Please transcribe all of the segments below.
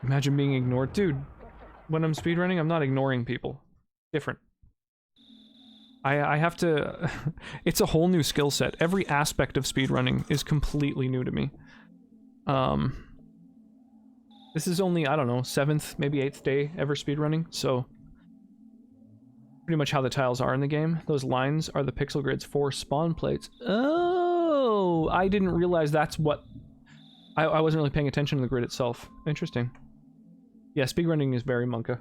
Imagine being ignored. Dude, when I'm speedrunning, I'm not ignoring people. Different. I have to... It's a whole new skill set. Every aspect of speedrunning is completely new to me. This is only, I don't know, 7th, maybe 8th day ever speedrunning, so... Pretty much how the tiles are in the game. Those lines are the pixel grids for spawn plates. Oh! I didn't realize that's what... I wasn't really paying attention to the grid itself. Interesting. Yeah, speedrunning is very Monka.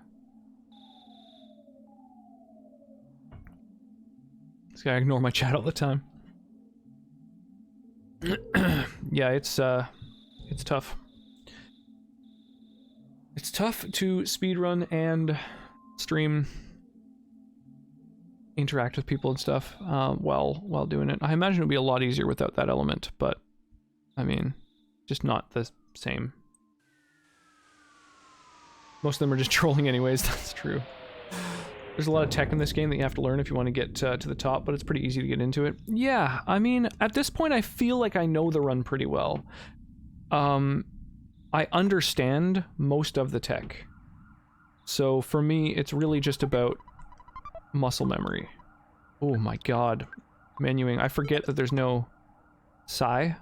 This guy ignore my chat all the time. Yeah, it's tough. It's tough to speedrun and stream, interact with people and stuff while doing it. I imagine it would be a lot easier without that element, but I mean, just not the same. Most of them are just trolling anyways, that's true. There's a lot of tech in this game that you have to learn if you want to get to the top, but it's pretty easy to get into it. Yeah, I mean, at this point I feel like I know the run pretty well. I understand most of the tech. So for me, it's really just about muscle memory. Oh my god. Menuing. I forget that there's no psi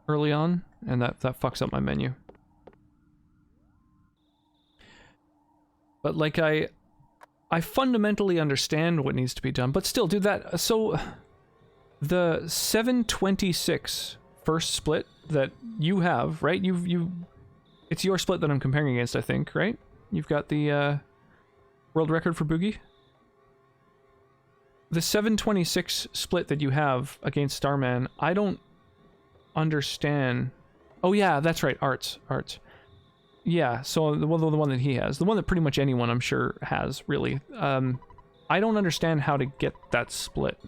early on, and that fucks up my menu. But like I fundamentally understand what needs to be done, but still, dude, that... So, the 726 first split that you have, right? It's your split that I'm comparing against, I think, right? You've got the world record for Boogie. The 726 split that you have against Starman, I don't understand. Oh yeah, that's right, Arts. Yeah, so the one that he has. The one that pretty much anyone, I'm sure, has, really. I don't understand how to get that split.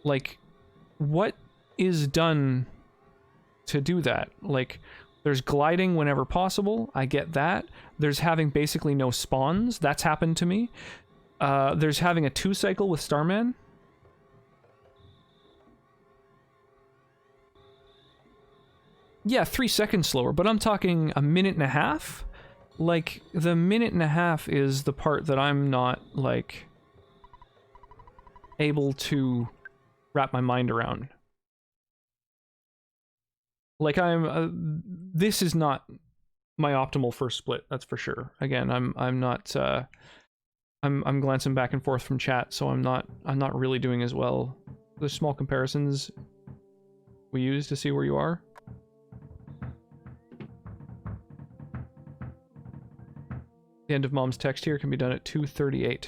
Like, what is done to do that? Like, there's gliding whenever possible, I get that. There's having basically no spawns, that's happened to me. There's having a 2-cycle with Starman. Yeah, 3 seconds slower, but I'm talking a minute and a half? Like, the minute and a half is the part that I'm not, like, able to wrap my mind around. Like, this is not my optimal first split, that's for sure. Again, I'm not, I'm glancing back and forth from chat, so I'm not really doing as well. There's small comparisons we use to see where you are. The end of mom's text here can be done at 2:38.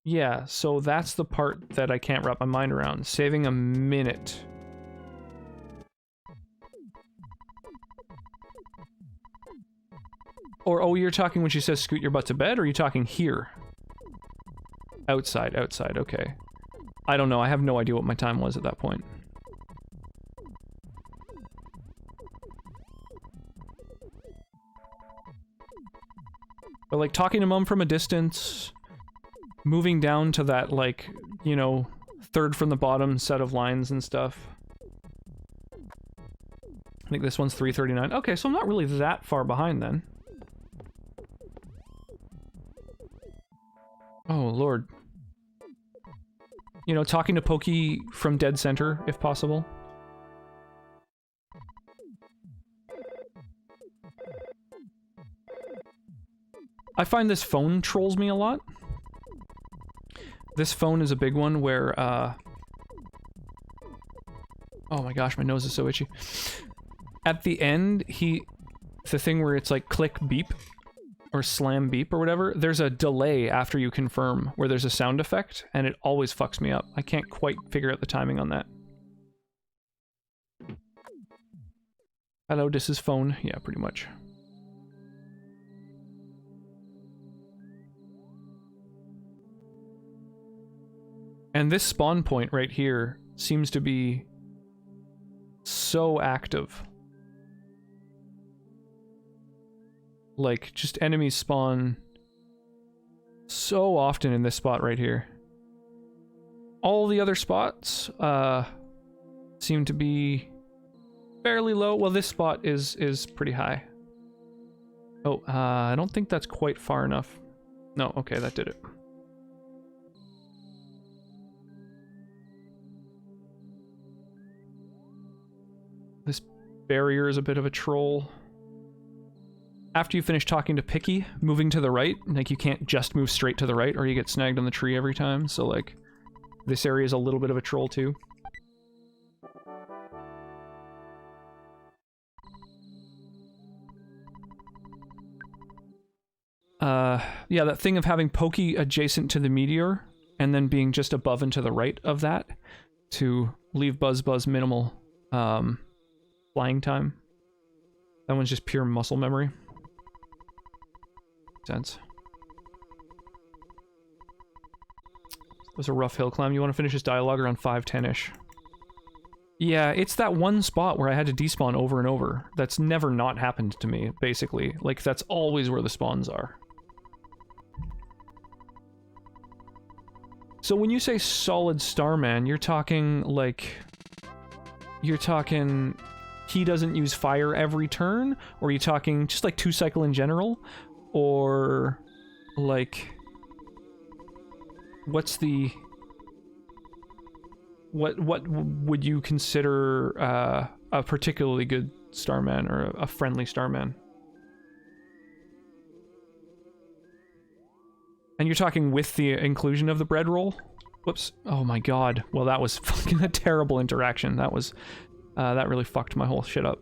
Yeah, so that's the part that I can't wrap my mind around. Saving a minute. Or, oh, you're talking when she says scoot your butt to bed, or are you talking here? Outside, okay. I don't know, I have no idea what my time was at that point. But, like, talking to mom from a distance, moving down to that, like, you know, third from the bottom set of lines and stuff. I think this one's 3:39. Okay, so I'm not really that far behind then. Oh, Lord. You know, talking to Pokey from dead center, if possible. I find this phone trolls me a lot. This phone is a big one where, oh my gosh, my nose is so itchy. At the end, the thing where it's like click beep, or slam beep or whatever, there's a delay after you confirm where there's a sound effect, and it always fucks me up. I can't quite figure out the timing on that. Hello, this is phone. Yeah, pretty much. And this spawn point right here seems to be so active. Like, just enemies spawn so often in this spot right here. All the other spots, seem to be fairly low. Well, this spot is pretty high. Oh, I don't think that's quite far enough. No, okay, that did it. This barrier is a bit of a troll. After you finish talking to Picky, moving to the right, like you can't just move straight to the right or you get snagged on the tree every time, so like this area is a little bit of a troll too. Yeah, that thing of having Pokey adjacent to the meteor and then being just above and to the right of that to leave Buzz minimal flying time. That one's just pure muscle memory. Sense. It was a rough hill climb. You want to finish this dialogue around 5:10-ish. Yeah, it's that one spot where I had to despawn over and over. That's never not happened to me, basically. Like, that's always where the spawns are. So when you say solid Starman, you're talking, like... You're talking... He doesn't use fire every turn? Or are you talking just, like, 2-cycle in general? Or... Like... What's the... What would you consider a particularly good Starman or a friendly Starman? And you're talking with the inclusion of the bread roll? Whoops. Oh my god. Well, that was fucking a terrible interaction. That was that really fucked my whole shit up.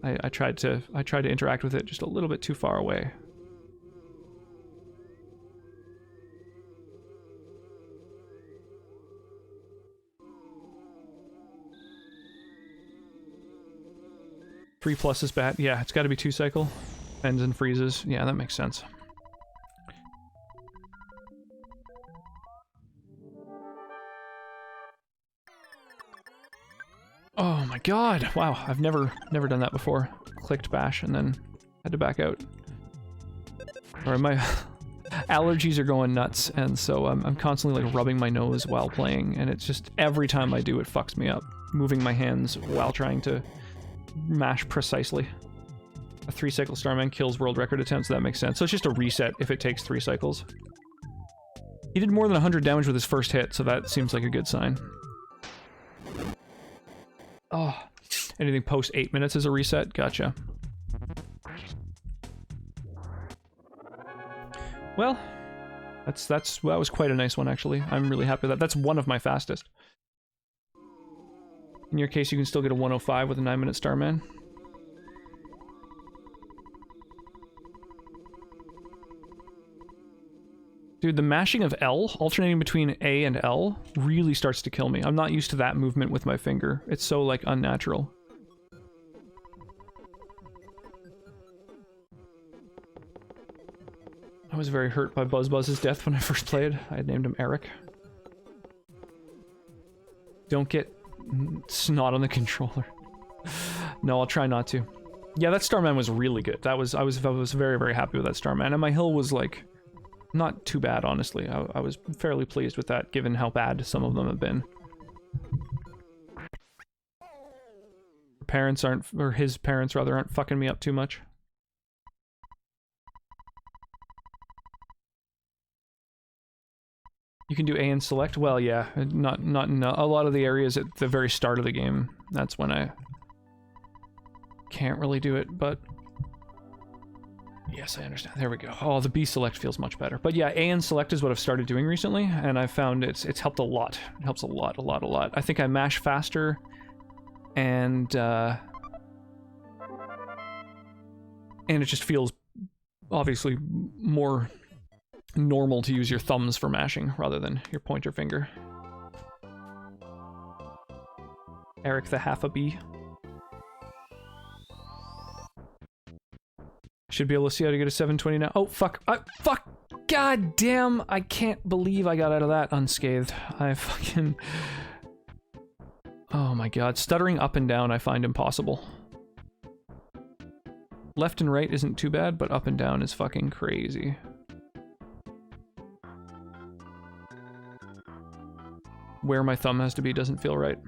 I tried to interact with it just a little bit too far away. Three plus is bad. Yeah, it's got to be 2-cycle. Ends and freezes. Yeah, that makes sense. Oh my god! Wow, I've never done that before. Clicked bash and then had to back out. Or my allergies are going nuts, and so I'm constantly like rubbing my nose while playing, and it's just every time I do it fucks me up. Moving my hands while trying to mash precisely. A 3-cycle Starman kills world record attempts, that makes sense. So it's just a reset if it takes 3 cycles. He did more than 100 damage with his first hit, so that seems like a good sign. Oh, anything post 8 minutes is a reset? Gotcha. Well, that was quite a nice one, actually. I'm really happy with that. That's one of my fastest. In your case, you can still get a 105 with a 9-minute Starman. Dude, the mashing of L, alternating between A and L, really starts to kill me. I'm not used to that movement with my finger. It's so, like, unnatural. I was very hurt by Buzz's death when I first played. I had named him Eric. Don't get snot on the controller. No, I'll try not to. Yeah, that Starman was really good. I was very, very happy with that Starman, and my hill was like not too bad, honestly. I was fairly pleased with that, given how bad some of them have been. Parents aren't, or his parents rather, aren't fucking me up too much. You can do A and select? Well, yeah, not in a lot of the areas at the very start of the game. That's when I can't really do it, but yes, I understand. There we go. Oh, the B select feels much better. But yeah, A and select is what I've started doing recently, and I've found it's helped a lot. It helps a lot. I think I mash faster, and it just feels obviously more normal to use your thumbs for mashing rather than your pointer finger. Eric the half a B. Should be able to see how to get a 720 now. Oh, fuck. Fuck! God damn! I can't believe I got out of that unscathed. I fucking... Oh my god. Stuttering up and down I find impossible. Left and right isn't too bad, but up and down is fucking crazy. Where my thumb has to be doesn't feel right.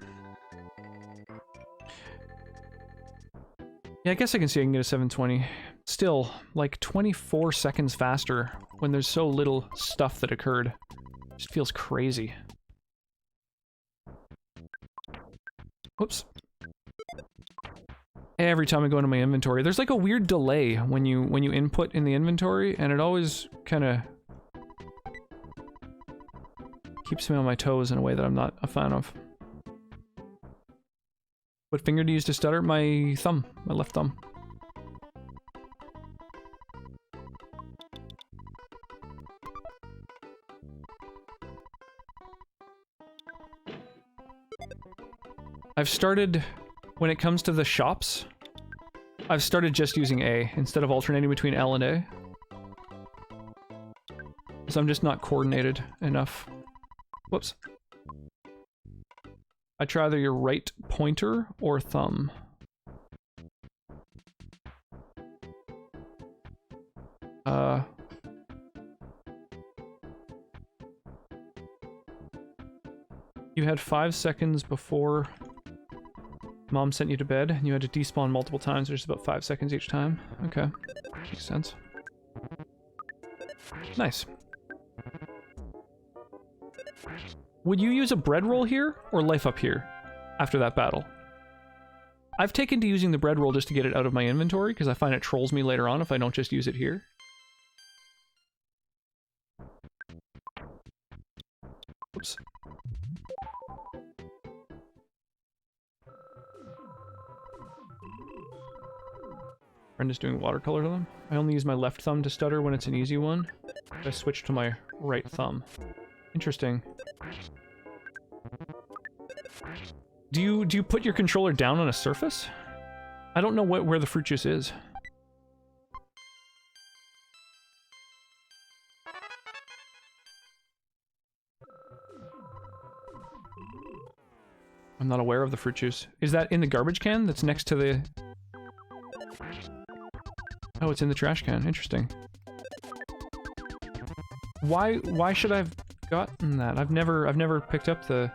Yeah, I guess I can see I can get a 720. Still, like 24 seconds faster when there's so little stuff that occurred. Just feels crazy. Whoops. Every time I go into my inventory, there's like a weird delay when you input in the inventory, and it always kind of keeps me on my toes in a way that I'm not a fan of. What finger do you use to stutter? My thumb. My left thumb. I've started, when it comes to the shops, I've started just using A instead of alternating between L and A. So I'm just not coordinated enough. Whoops. I try either your right pointer or thumb. You had 5 seconds before Mom sent you to bed, and you had to despawn multiple times. There's about 5 seconds each time. Okay. Makes sense. Nice. Would you use a bread roll here, or life up here, after that battle? I've taken to using the bread roll just to get it out of my inventory, because I find it trolls me later on if I don't just use it here. Oops. Brenda's doing watercolor to them. I only use my left thumb to stutter when it's an easy one. I switch to my right thumb. Interesting. Do you put your controller down on a surface? I don't know where the fruit juice is. I'm not aware of the fruit juice. Is that in the garbage can that's next to the... Oh, it's in the trash can. Interesting. Why should I have gotten that? I've never picked up the...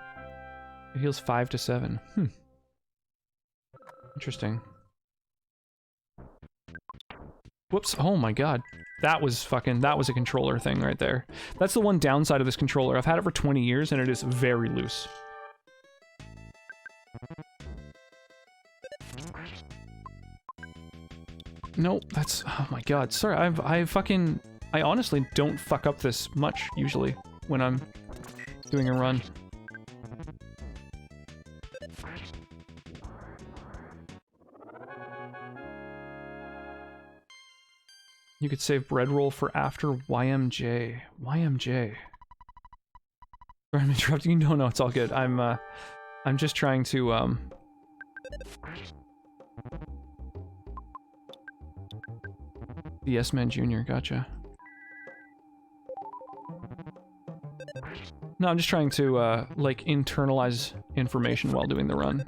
It heals 5 to 7. Interesting. Whoops. Oh my god. That was a controller thing right there. That's the one downside of this controller. I've had it for 20 years and it is very loose. No, that's... Oh my god. Sorry, I honestly don't fuck up this much, usually, when I'm doing a run. You could save bread roll for after YMJ. YMJ. Sorry, I'm interrupting you. No, it's all good. I'm just trying to, The Yes Man Jr., gotcha. No, I'm just trying to, like, internalize information while doing the run.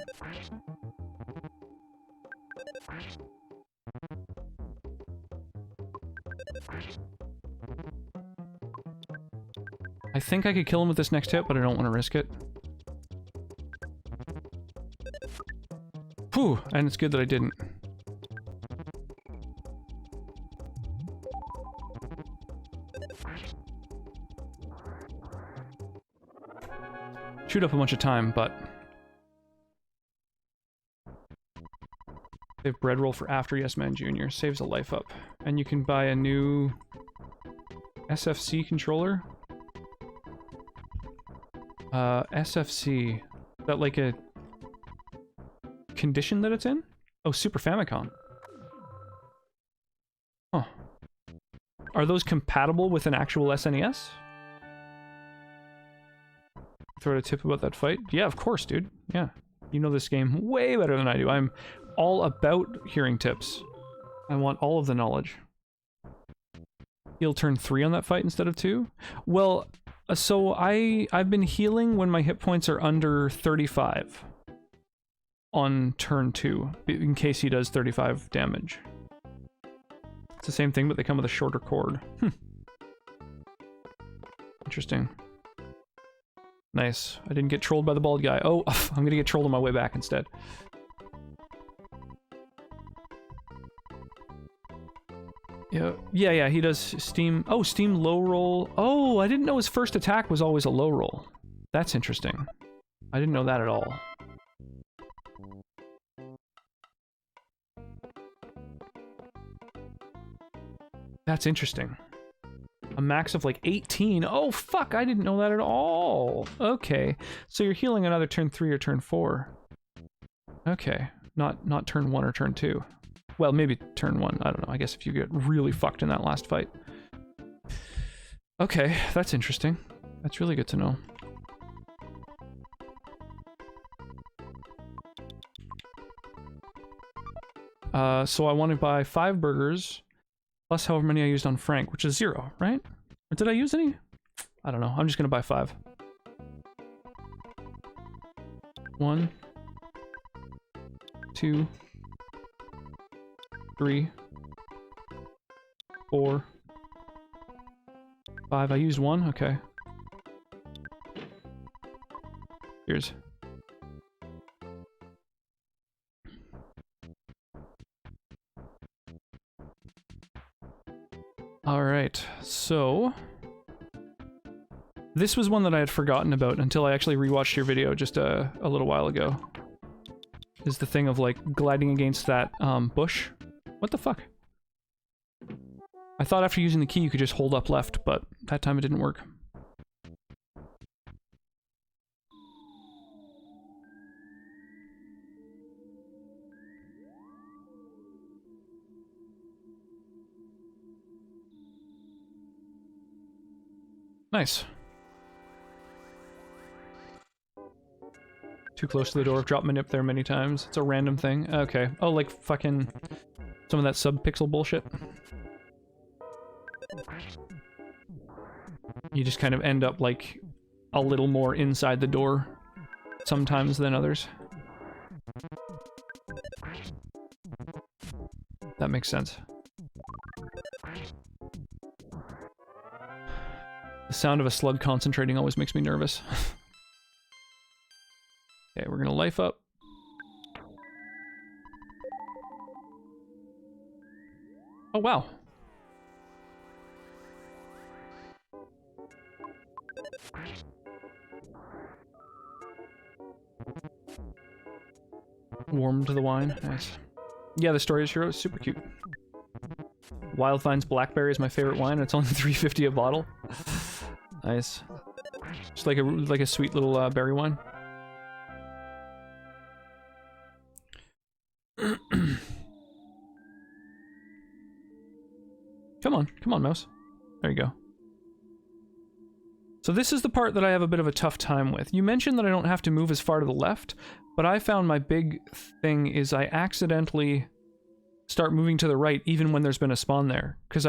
I think I could kill him with this next hit, but I don't want to risk it. Whew, and it's good that I didn't. Shoot up a bunch of time, but... Save bread roll for after Yes Man Jr. Saves a life up. And you can buy a new... SFC controller? SFC. Is that like a... condition that it's in? Oh, Super Famicom. Huh. Are those compatible with an actual SNES? Throw out a tip about that fight? Yeah, of course, dude. Yeah. You know this game way better than I do. I'm all about hearing tips. I want all of the knowledge. He'll turn 3 on that fight instead of 2? Well, so I've been healing when my hit points are under 35 on turn 2, in case he does 35 damage. It's the same thing, but they come with a shorter cord. Interesting. Nice. I didn't get trolled by the bald guy. Oh, I'm gonna get trolled on my way back instead. Yeah, he does steam. Oh, steam low roll. Oh, I didn't know his first attack was always a low roll. That's interesting. I didn't know that at all. That's interesting. A max of like 18. Oh, fuck, I didn't know that at all. Okay, so you're healing another turn 3 or turn 4. Okay, not turn 1 or turn 2. Well, maybe turn 1, I don't know. I guess if you get really fucked in that last fight. Okay, that's interesting. That's really good to know. So I want to buy 5 burgers, plus however many I used on Frank, which is 0, right? Or did I use any? I don't know. I'm just gonna buy 5. 1, 2, 3, 4, 5. I used 1? Okay. Here's. Alright, so... this was one that I had forgotten about until I actually rewatched your video just a little while ago. Is the thing of, like, gliding against that, bush. What the fuck? I thought after using the key you could just hold up left, but that time it didn't work. Nice. Too close to the door. I've dropped my nip there many times. It's a random thing. Okay. Oh, like fucking some of that sub-pixel bullshit. You just kind of end up like a little more inside the door sometimes than others. That makes sense. The sound of a slug concentrating always makes me nervous. Okay, we're gonna life up. Oh, wow. Warm to the wine. Nice. Yeah, the Story Hero is super cute. Wildvine's Blackberry is my favorite wine, and it's only $3.50 a bottle. Nice. Just like a sweet little berry wine. Come on, mouse. There you go. So this is the part that I have a bit of a tough time with. You mentioned that I don't have to move as far to the left, but I found my big thing is I accidentally start moving to the right even when there's been a spawn there. Because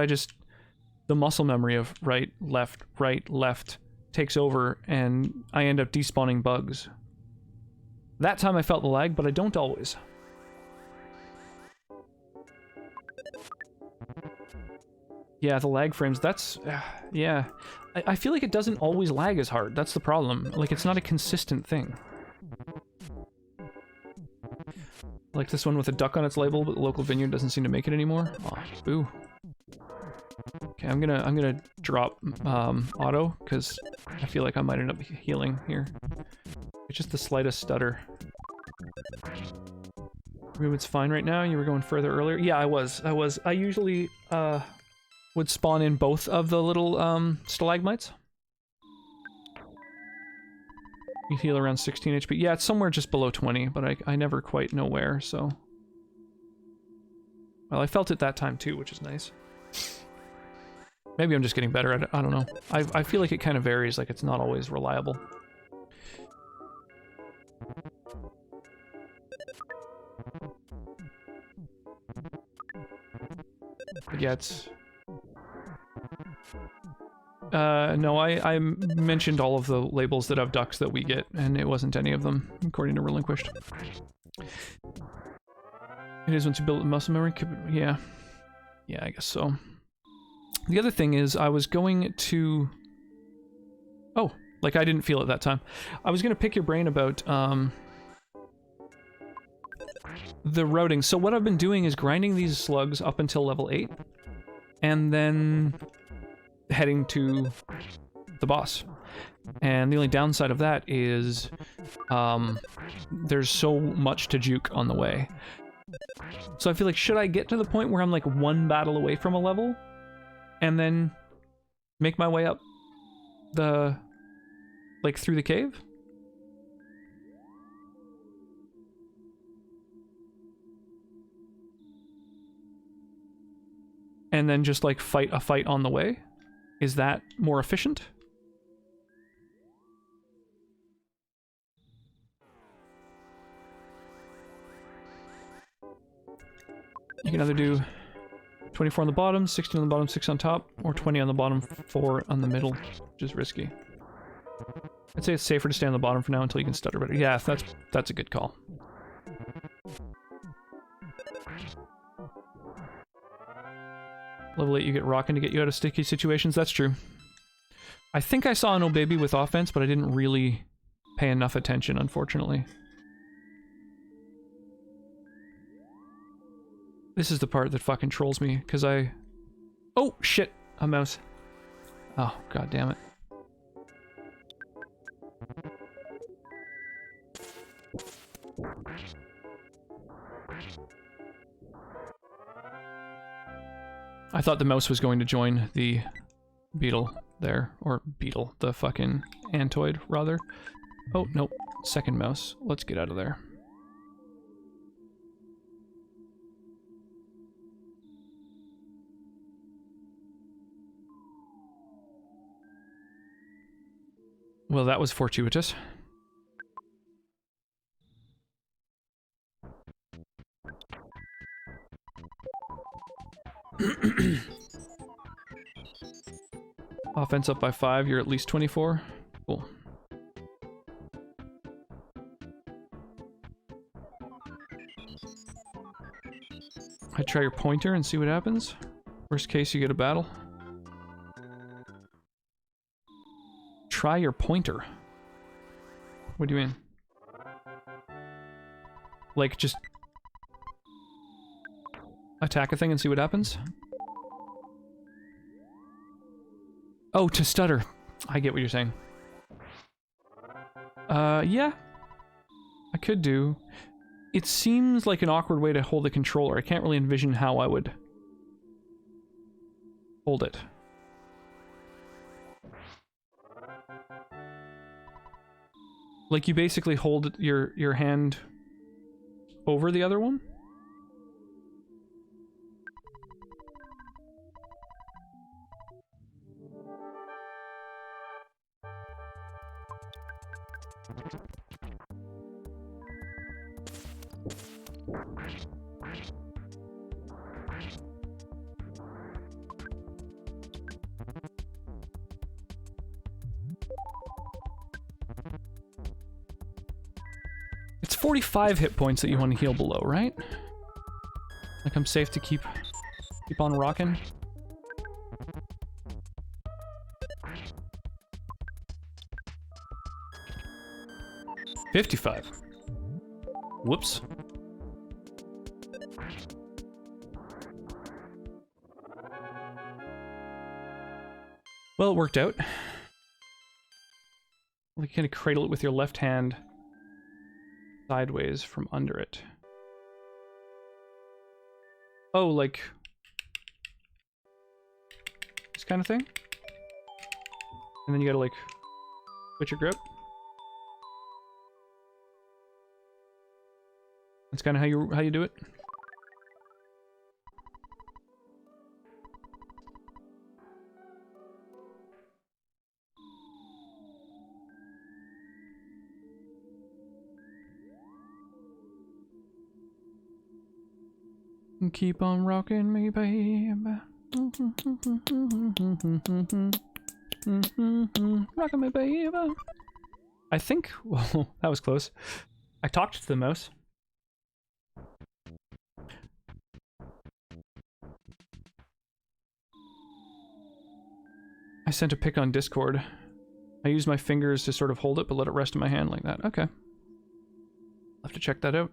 the muscle memory of right, left takes over and I end up despawning bugs. That time I felt the lag, but I don't always. Yeah, the lag frames, that's... yeah. I feel like it doesn't always lag as hard. That's the problem. Like, it's not a consistent thing. Like this one with a duck on its label, but the local vineyard doesn't seem to make it anymore. Aw, boo. Okay, I'm gonna drop auto, because I feel like I might end up healing here. It's just the slightest stutter. Movement's fine right now. You were going further earlier. Yeah, I was. I usually would spawn in both of the little stalagmites. You heal around 16 HP. Yeah, it's somewhere just below 20, but I never quite know where, so... Well, I felt it that time too, which is nice. Maybe I'm just getting better at it, I don't know. I feel like it kind of varies, like it's not always reliable. But yeah, it's... no, I mentioned all of the labels that have ducks that we get, and it wasn't any of them, according to Relinquished. It is once you build a muscle memory, yeah. Yeah, I guess so. The other thing is, I was going to... Oh, like I didn't feel it that time. I was going to pick your brain about, the routing. So what I've been doing is grinding these slugs up until level 8. and then heading to the boss. And the only downside of that is there's so much to juke on the way. So I feel like, should I get to the point where I'm like one battle away from a level and then make my way up the, like, through the cave? And then just like fight a fight on the way? Is that more efficient? You can either do 24 on the bottom, 16 on the bottom, 6 on top, or 20 on the bottom, 4 on the middle, which is risky. I'd say it's safer to stay on the bottom for now until you can stutter better. Yeah, that's a good call. Level 8, you get rocking to get you out of sticky situations. That's true. I think I saw an old baby with offense, but I didn't really pay enough attention, unfortunately. This is the part that fucking trolls me, because I... Oh, shit! A mouse. Oh, god damn it. I thought the mouse was going to join the beetle there. Or beetle. The fucking antoid, rather. Oh, nope. Second mouse. Let's get out of there. Well, that was fortuitous. Offense up by 5, you're at least 24. Cool. I try your pointer and see what happens. Worst case, you get a battle. Try your pointer. What do you mean? Like, just attack a thing and see what happens? Oh, to stutter. I get what you're saying. Yeah. I could do. It seems like an awkward way to hold the controller. I can't really envision how I would hold it. Like, you basically hold your hand over the other one? It's 45 hit points that you want to heal below, right? Like, I'm safe to keep on rocking. $55. Whoops. Well, it worked out. You kind of cradle it with your left hand sideways from under it. Oh, like this kind of thing? And then you gotta, like, switch your grip. That's kind of how you do it. Keep on rocking me, baby. Rocking me, baby. I think, well, that was close. I talked to the mouse. I sent a pic on Discord. I used my fingers to sort of hold it, but let it rest in my hand like that. Okay. I'll have to check that out.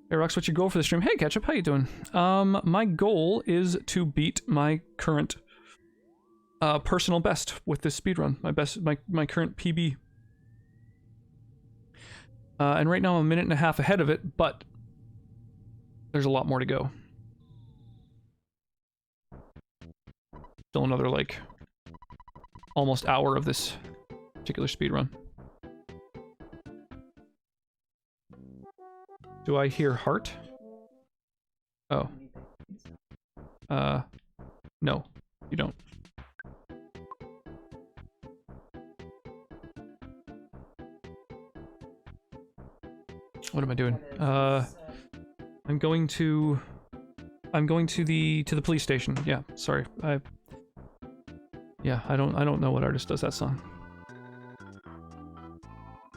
Hey, Rux, what's your goal for the stream? Hey, Ketchup, how you doing? My goal is to beat my current personal best with this speedrun. My current PB. And right now I'm a minute and a half ahead of it, but there's a lot more to go. Still another, like, almost hour of this particular speedrun. Do I hear heart? Oh. No, you don't. What am I doing? I'm going to the police station. Yeah, sorry. Yeah, I don't know what artist does that song.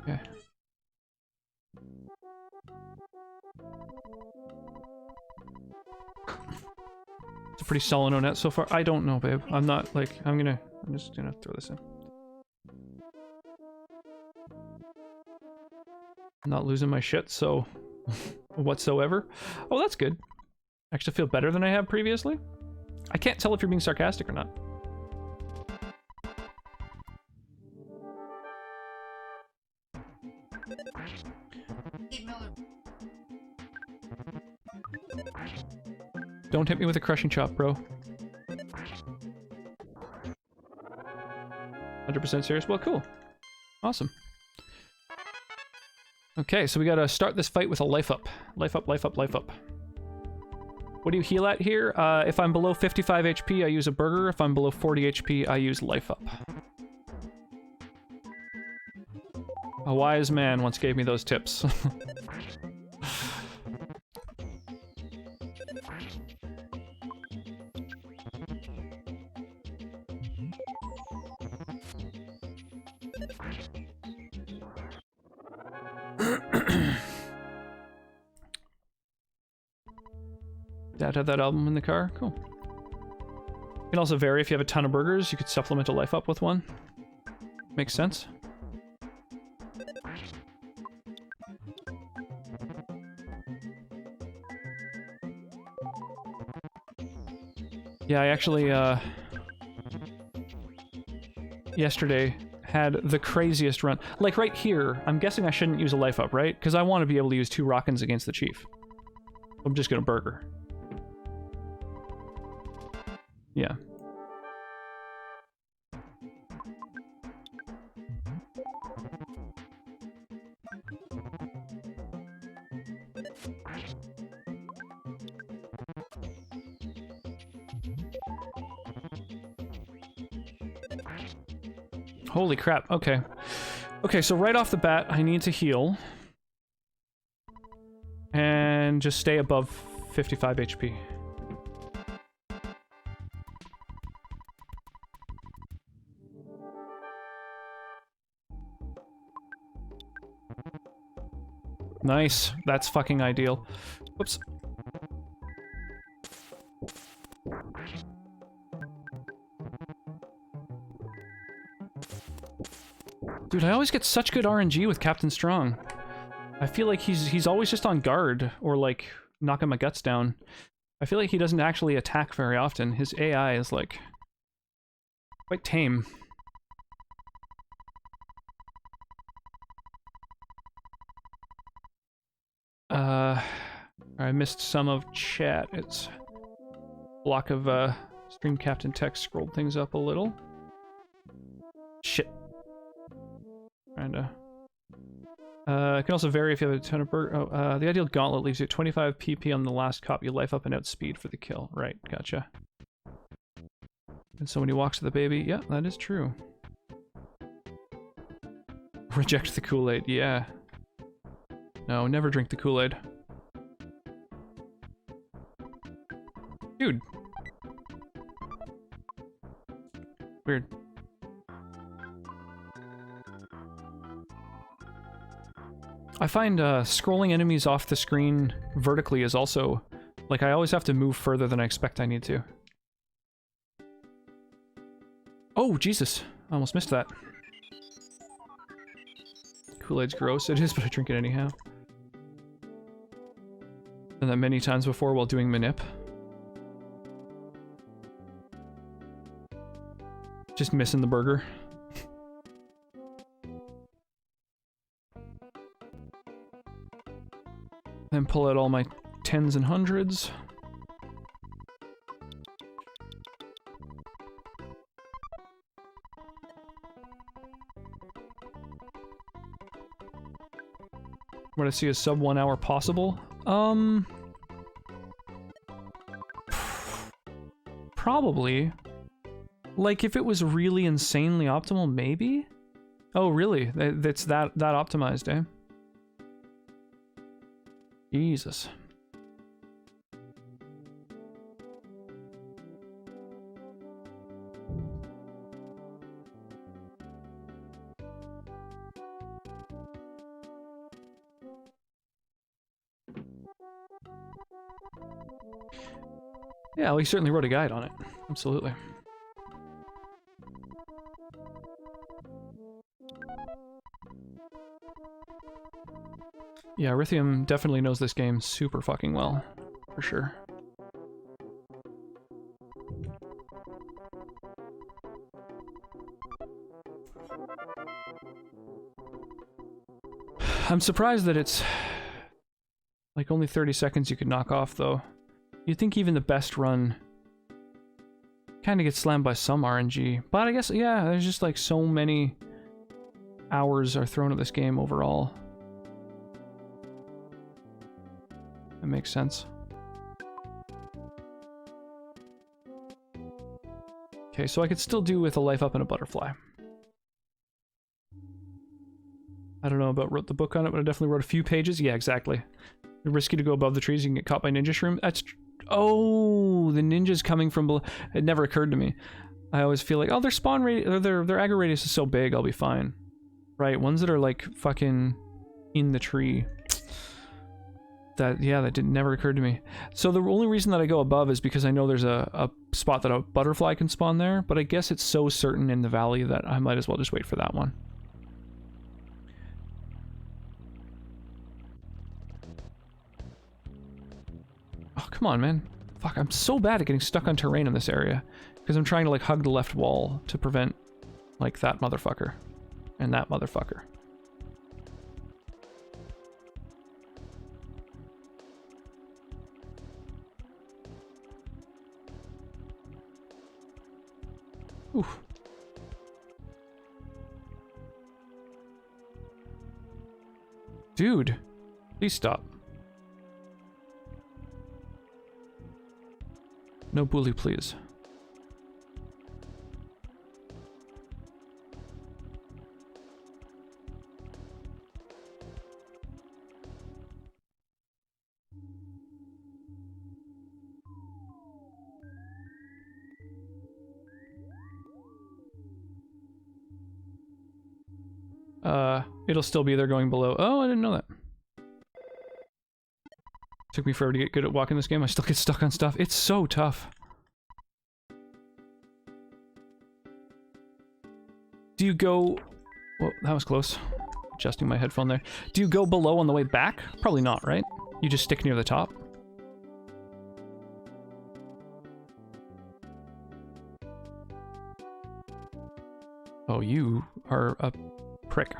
Okay. It's a pretty solid no net so far. I don't know, babe. I'm not like I'm just gonna throw this in. I'm not losing my shit, so whatsoever. Oh, that's good. I actually feel better than I have previously. I can't tell if you're being sarcastic or not. Don't hit me with a crushing chop, bro. 100% serious? Well, cool. Awesome. Okay, so we gotta start this fight with a life up. Life up, life up, life up. What do you heal at here? If I'm below 55 HP, I use a burger. If I'm below 40 HP, I use life up. A wise man once gave me those tips. Dad had that album in the car? Cool. You can also vary if you have a ton of burgers, you could supplement a life up with one. Makes sense. Yeah, I actually, yesterday had the craziest run. Like right here, I'm guessing I shouldn't use a life up, right? Because I want to be able to use 2 Rockins against the Chief. I'm just gonna burger. Yeah. Holy crap, okay. Okay, so right off the bat, I need to heal. And just stay above 55 HP. Nice. That's fucking ideal. Whoops. Dude, I always get such good RNG with Captain Strong. I feel like he's always just on guard, or like knocking my guts down. I feel like he doesn't actually attack very often. His AI is like quite tame. I missed some of chat. It's a block of stream captain text scrolled things up a little. Shit. Trying to. It can also vary if you have a ton of the ideal gauntlet leaves you 25 PP on the last cop. You life up and outspeed for the kill. Right, gotcha. And so when he walks to the baby, yeah, that is true. Reject the Kool-Aid, yeah. No, never drink the Kool-Aid. Dude. Weird. I find scrolling enemies off the screen vertically is also... like, I always have to move further than I expect I need to. Oh, Jesus. I almost missed that. Kool-Aid's gross. It is, but I drink it anyhow. Done that many times before while doing manip. Just missing the burger. Then pull out all my 10s and 100s. What I see is sub 1 hour possible. Probably. Like, if it was really insanely optimal, maybe? Oh, really? It's that optimized, eh? Jesus. Yeah, well, he certainly wrote a guide on it. Absolutely. Yeah, Rithium definitely knows this game super fucking well, for sure. I'm surprised that it's like only 30 seconds you could knock off, though. You'd think even the best run kind of gets slammed by some RNG. But I guess, yeah, there's just like so many hours are thrown at this game overall. That makes sense. Okay, so I could still do with a life up and a butterfly. I don't know about wrote the book on it, but I definitely wrote a few pages. Yeah, exactly. It's risky to go above the trees. You can get caught by ninja shroom. That's... Oh, the ninja's coming from below. It never occurred to me. I always feel like, oh, their spawn radius, or their aggro radius is so big, I'll be fine. Right, ones that are like fucking in the tree. That, yeah, that never occurred to me. So the only reason that I go above is because I know there's a spot that a butterfly can spawn there, but I guess it's so certain in the valley that I might as well just wait for that one. Oh, come on, man. Fuck, I'm so bad at getting stuck on terrain in this area. Because I'm trying to, like, hug the left wall to prevent, like, that motherfucker. And that motherfucker. Oof. Dude, please stop. No bully, please. It'll still be there going below. Oh, I didn't know that. Took me forever to get good at walking this game. I still get stuck on stuff. It's so tough. Do you go... Well, that was close. Adjusting my headphone there. Do you go below on the way back? Probably not, right? You just stick near the top? Oh, you are a prick.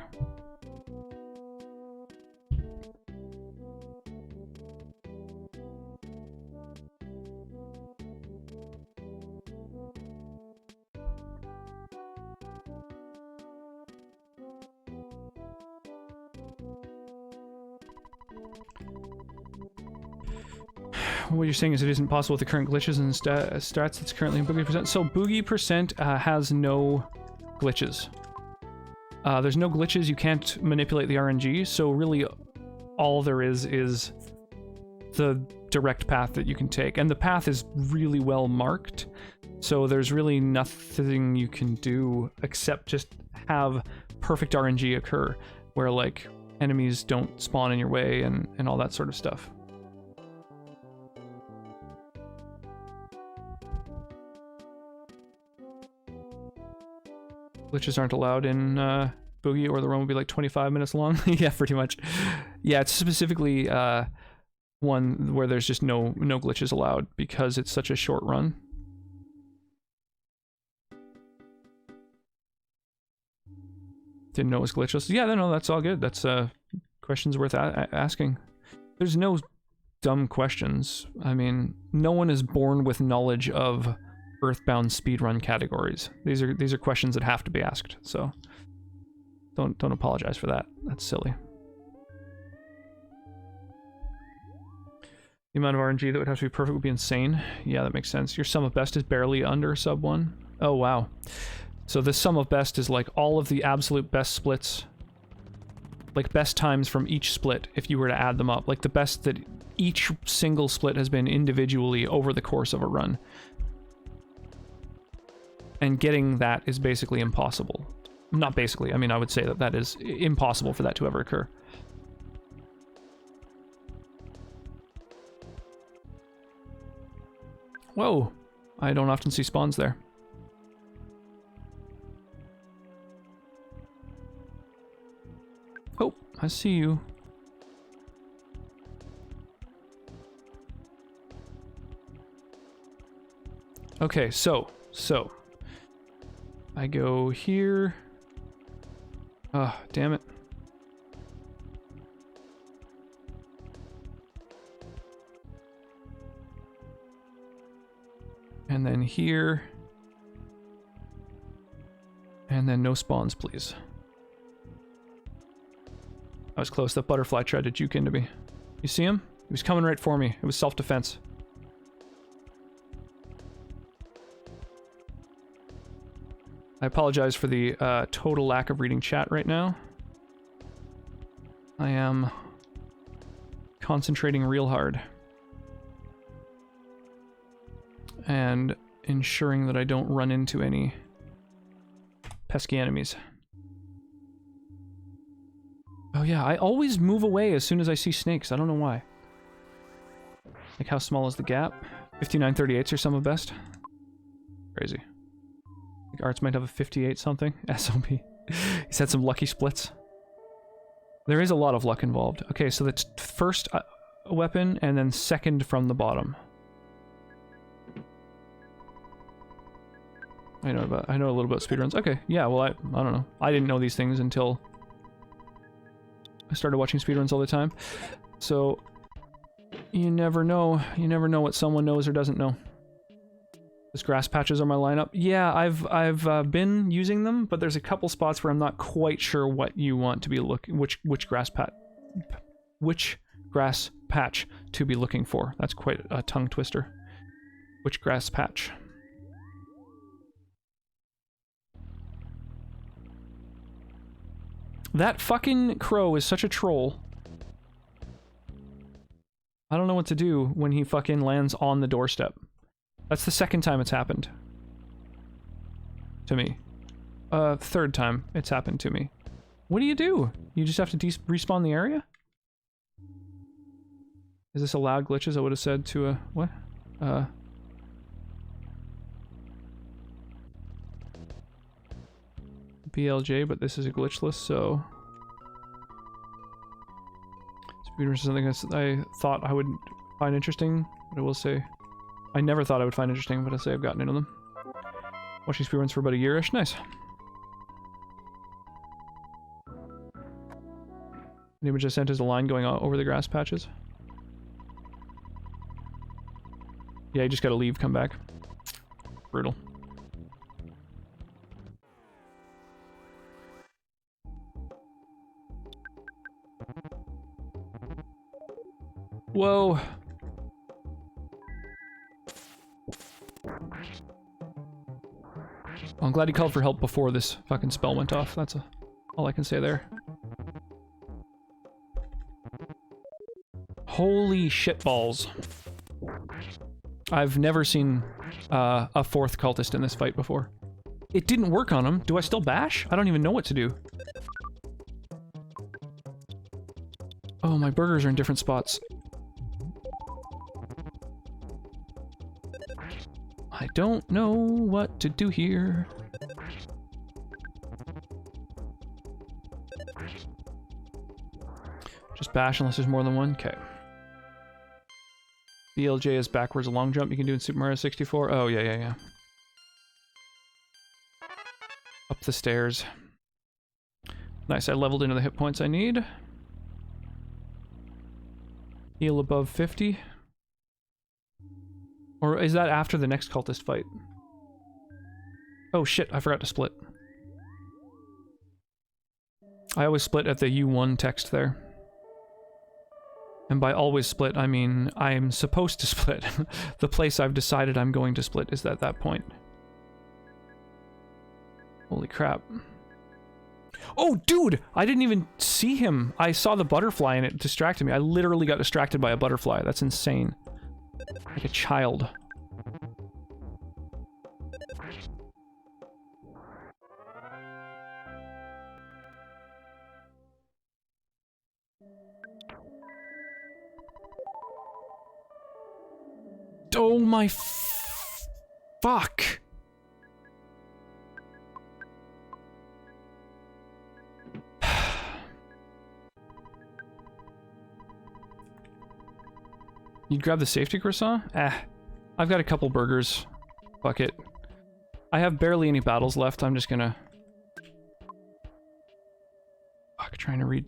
What you're saying is it isn't possible with the current glitches and stats that's currently in Boogie percent. So Boogie percent has no glitches. There's no glitches, you can't manipulate the RNG, so really all there is the direct path that you can take. And the path is really well marked, so there's really nothing you can do except just have perfect RNG occur, where like enemies don't spawn in your way and all that sort of stuff. Glitches aren't allowed in Boogie, or the run will be like 25 minutes long. Yeah, pretty much. Yeah, it's specifically one where there's just no glitches allowed because it's such a short run. Didn't know it was glitchless. Yeah, no, that's all good. That's questions worth asking. There's no dumb questions. I mean, no one is born with knowledge of Earthbound speedrun categories. These are questions that have to be asked. So don't apologize for that. That's silly. The amount of RNG that would have to be perfect would be insane. Yeah, that makes sense. Your sum of best is barely under sub 1. Oh, wow. So the sum of best is like all of the absolute best splits. Like best times from each split, if you were to add them up. Like the best that each single split has been individually over the course of a run. And getting that is basically impossible. Not basically, I mean, I would say that that is impossible for that to ever occur. Whoa, I don't often see spawns there. Oh, I see you. Okay, so I go here. Ah, oh, damn it. And then here. And then no spawns, please. I was close. That butterfly tried to juke into me. You see him? He was coming right for me. It was self-defense. I apologize for the total lack of reading chat right now. I am concentrating real hard. And ensuring that I don't run into any pesky enemies. Oh yeah, I always move away as soon as I see snakes. I don't know why. Like, how small is the gap? 59/38 or some of best? Crazy. Like Arts might have a 58 something. SOB. He's had some lucky splits. There is a lot of luck involved. Okay, so that's first weapon and then second from the bottom. I know a little about speedruns. Okay, yeah, well I don't know. I didn't know these things until I started watching speedruns all the time. So you never know. You never know what someone knows or doesn't know. This grass patches on my lineup. Yeah, I've been using them, but there's a couple spots where I'm not quite sure what you want to be looking, which grass patch to be looking for. That's quite a tongue twister. Which grass patch? That fucking crow is such a troll. I don't know what to do when he fucking lands on the doorstep. That's the second time it's happened. To me. Third time it's happened to me. What do? You just have to respawn the area? Is this allowed glitches? I would have said to a... what? BLJ, but this is a glitchless, so... Speedrun is something I thought I would find interesting, but I will say... I never thought I would find interesting, but I say I've gotten into them. Watching speedruns for about a year-ish. Nice. The image I sent is a line going over the grass patches. Yeah, you just gotta leave, come back. Brutal. Whoa. Well, I'm glad he called for help before this fucking spell went off. That's all I can say there. Holy shitballs. I've never seen a fourth cultist in this fight before. It didn't work on him. Do I still bash? I don't even know what to do. Oh, my burgers are in different spots. I don't know what to do here. Just bash unless there's more than one? Okay. BLJ is backwards a long jump you can do in Super Mario 64. Oh, yeah, yeah, yeah. Up the stairs. Nice, I leveled into the hit points I need. Heal above 50. Or is that after the next cultist fight? Oh shit, I forgot to split. I always split at the U1 text there. And by always split, I mean I'm supposed to split. The place I've decided I'm going to split is at that point. Holy crap. Oh, dude! I didn't even see him. I saw the butterfly and it distracted me. I literally got distracted by a butterfly. That's insane. Like a child. Oh my fuck! You'd grab the safety croissant? I've got a couple burgers. Fuck it. I have barely any battles left, I'm just gonna... Fuck, trying to read...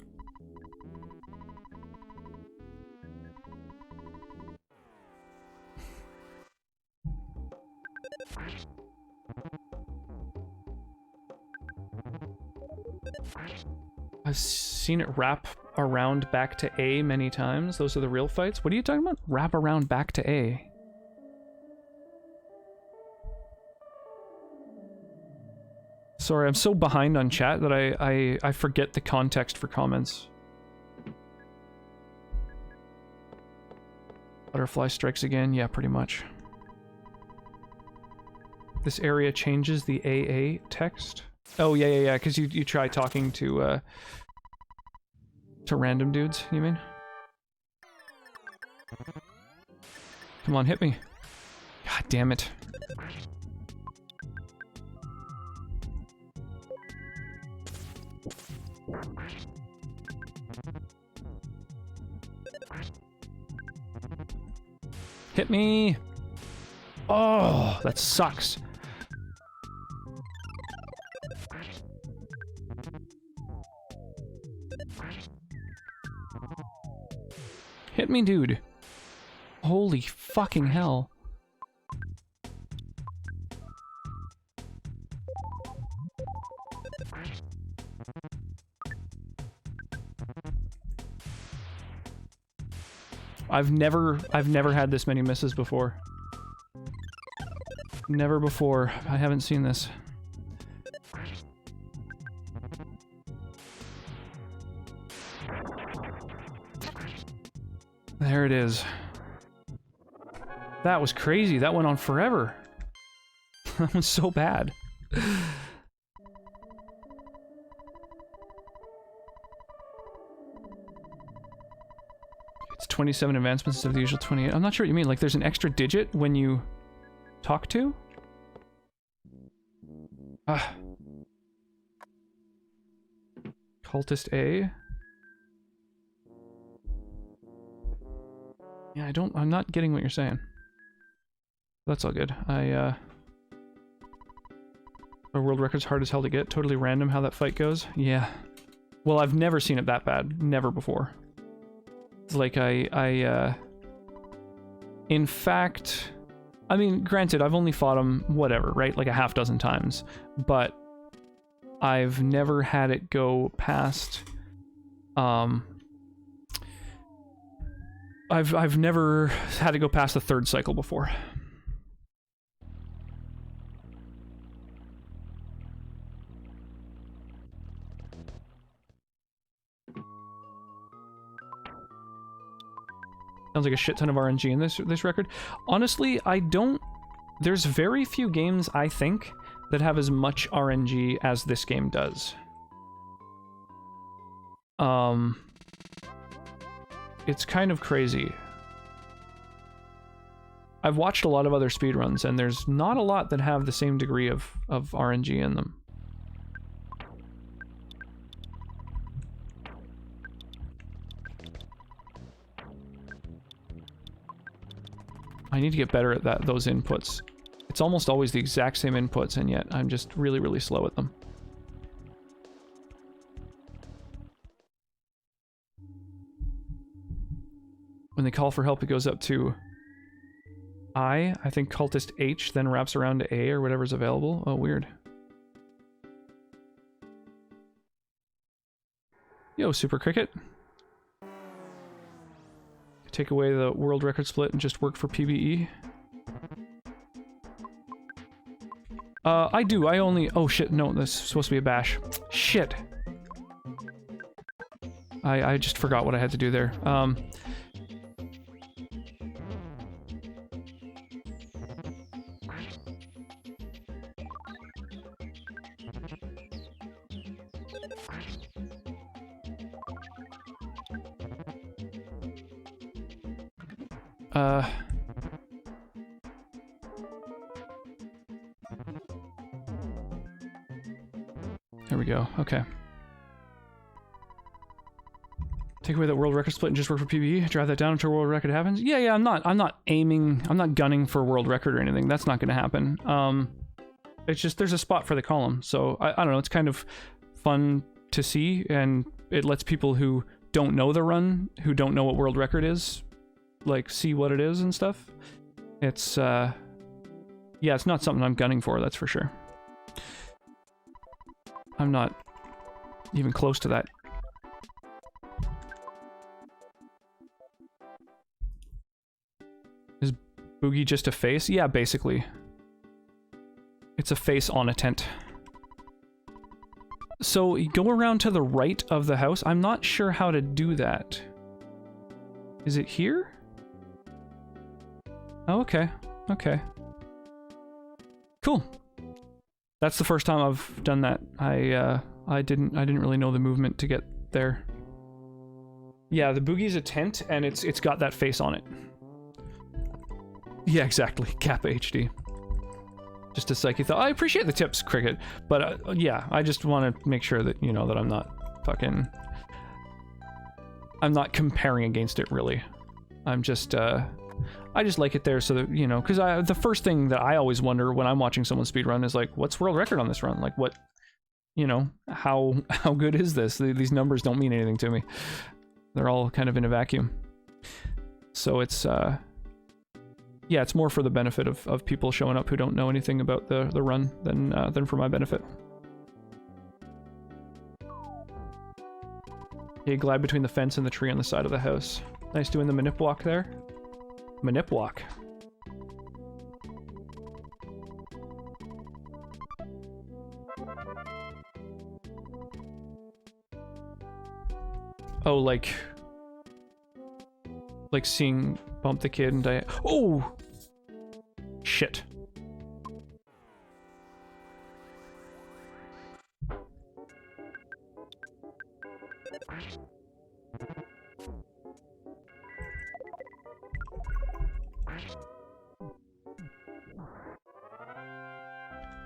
I've seen it wrap around back to A many times. Those are the real fights. What are you talking about? Wrap around back to A. Sorry, I'm so behind on chat that I forget the context for comments. Butterfly strikes again. Yeah, pretty much. This area changes the AA text. Oh, yeah, yeah, yeah, because you try talking to random dudes, you mean? Come on, hit me. God damn it. Hit me! Oh, that sucks. Hit me, dude. Holy fucking hell. I've never had this many misses before. Never before. I haven't seen this. There it is. That was crazy. That went on forever. That was so bad. It's 27 advancements instead of the usual 28. I'm not sure what you mean. Like there's an extra digit when you talk to? Cultist A? Yeah, I'm not getting what you're saying. That's all good. A world record's hard as hell to get. Totally random how that fight goes. Yeah. Well, I've never seen it that bad. Never before. It's like in fact, I mean, granted, I've only fought him, whatever, right? Like a half dozen times. But I've never had it go past, I've never had to go past the third cycle before. Sounds like a shit ton of RNG in this record. Honestly, there's very few games, I think, that have as much RNG as this game does. It's kind of crazy. I've watched a lot of other speedruns, and there's not a lot that have the same degree of RNG in them. I need to get better at those inputs. It's almost always the exact same inputs, and yet I'm just really, really slow at them. When they call for help, it goes up to I think cultist H, then wraps around to A or whatever's available. Oh, weird. Yo, Super Cricket. Take away the world record split and just work for PBE. I do. I only... Oh, shit. No, this is supposed to be a bash. Shit. I just forgot what I had to do there. There we go. Okay. Take away that world record split and just work for PBE. Drive that down until world record happens. Yeah. I'm not aiming. I'm not gunning for world record or anything. That's not going to happen. It's just there's a spot for the column. So I don't know. It's kind of fun to see, and it lets people who don't know the run, who don't know what world record is, like see what it is and stuff. It's yeah, it's not something I'm gunning for. That's for sure. I'm not even close to that. Is Boogie just a face? Yeah, basically. It's a face on a tent. So, you go around to the right of the house. I'm not sure how to do that. Is it here? Oh, okay. Okay. Cool. That's the first time I've done that. I didn't really know the movement to get there. Yeah, the Boogie's a tent, and it's got that face on it. Yeah, exactly. Kappa HD. Just a psyche thought. I appreciate the tips, Cricket, but yeah, I just want to make sure that you know that I'm not fucking... I'm not comparing against it, really. I'm just, I just like it there so that, you know, because the first thing that I always wonder when I'm watching someone speedrun is like, what's world record on this run? Like, what, you know, how good is this? These numbers don't mean anything to me. They're all kind of in a vacuum. So it's, yeah, it's more for the benefit of people showing up who don't know anything about the run than for my benefit. Yeah, glide between the fence and the tree on the side of the house. Nice doing the manip walk there. Manip walk. Oh, like seeing Bump the Kid and die. Oh! Shit.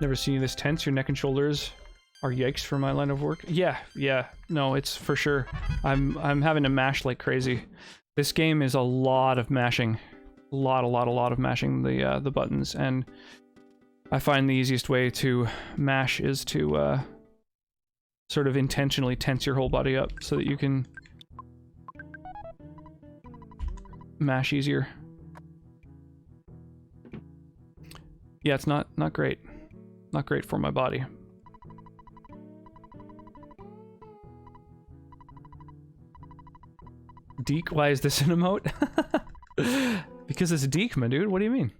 Never seen you this tense. Your neck and shoulders are yikes for my line of work. Yeah. No, it's for sure. I'm having to mash like crazy. This game is a lot of mashing. A lot of mashing the buttons, and I find the easiest way to mash is to sort of intentionally tense your whole body up so that you can mash easier. Yeah, it's not great. Not great for my body. Deke, why is this an emote? Because it's Deke, my dude. What do you mean?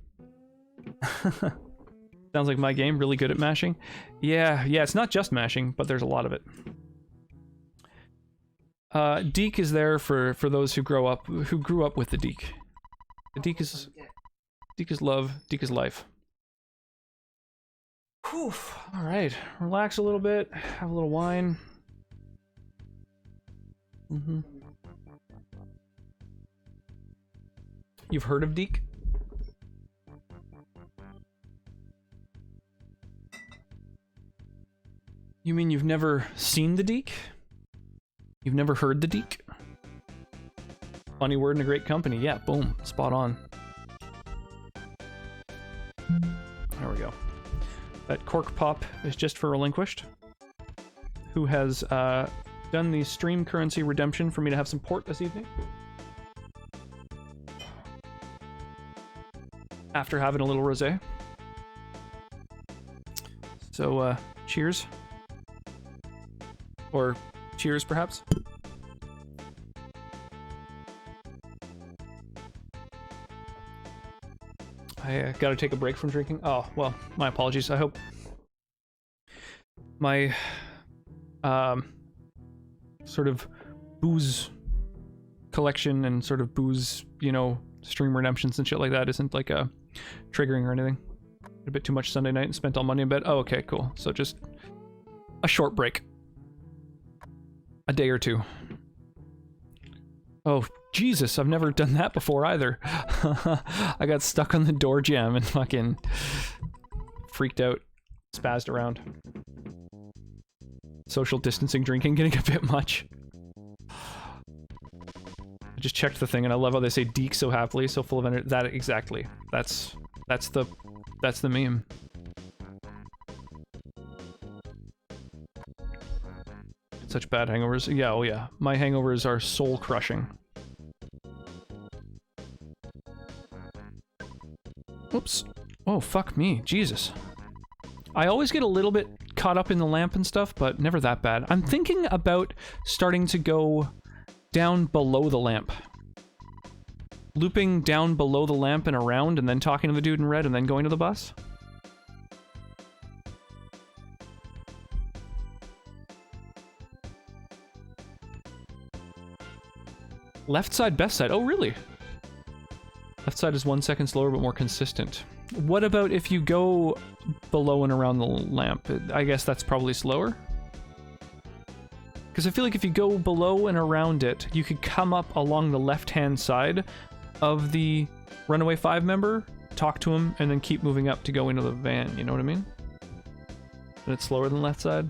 Sounds like my game, really good at mashing. Yeah, it's not just mashing, but there's a lot of it. Deke is there for those who grew up with the Deke. The Deke is love, Deke is life. Whew. All right, relax a little bit, have a little wine. You've heard of Deke? You mean you've never seen the Deke? You've never heard the Deke? Funny word in a great company. Yeah, boom, spot on. That cork pop is just for Relinquished, who has done the stream currency redemption for me to have some port this evening. After having a little rosé. So, cheers. Or cheers, perhaps. I gotta take a break from drinking. Oh, well, my apologies. I hope my sort of booze collection and sort of booze, you know, stream redemptions and shit like that isn't like triggering or anything. A bit too much Sunday night and spent all money in bed. Oh, okay, cool. So just a short break. A day or two. Oh, Jesus, I've never done that before either. I got stuck on the door jamb and fucking freaked out, spazzed around. Social distancing drinking getting a bit much. I just checked the thing and I love how they say Deke so happily, so full of energy. That exactly. That's the meme. Such bad hangovers. Yeah, oh yeah. My hangovers are soul crushing. Oops. Oh, fuck me. Jesus. I always get a little bit caught up in the lamp and stuff, but never that bad. I'm thinking about starting to go down below the lamp. Looping down below the lamp and around, and then talking to the dude in red, and then going to the bus. Left side, best side. Oh, really? Left side is 1 second slower, but more consistent. What about if you go below and around the lamp? I guess that's probably slower. Because I feel like if you go below and around it, you could come up along the left-hand side of the Runaway 5 member, talk to him, and then keep moving up to go into the van, you know what I mean? And it's slower than left side.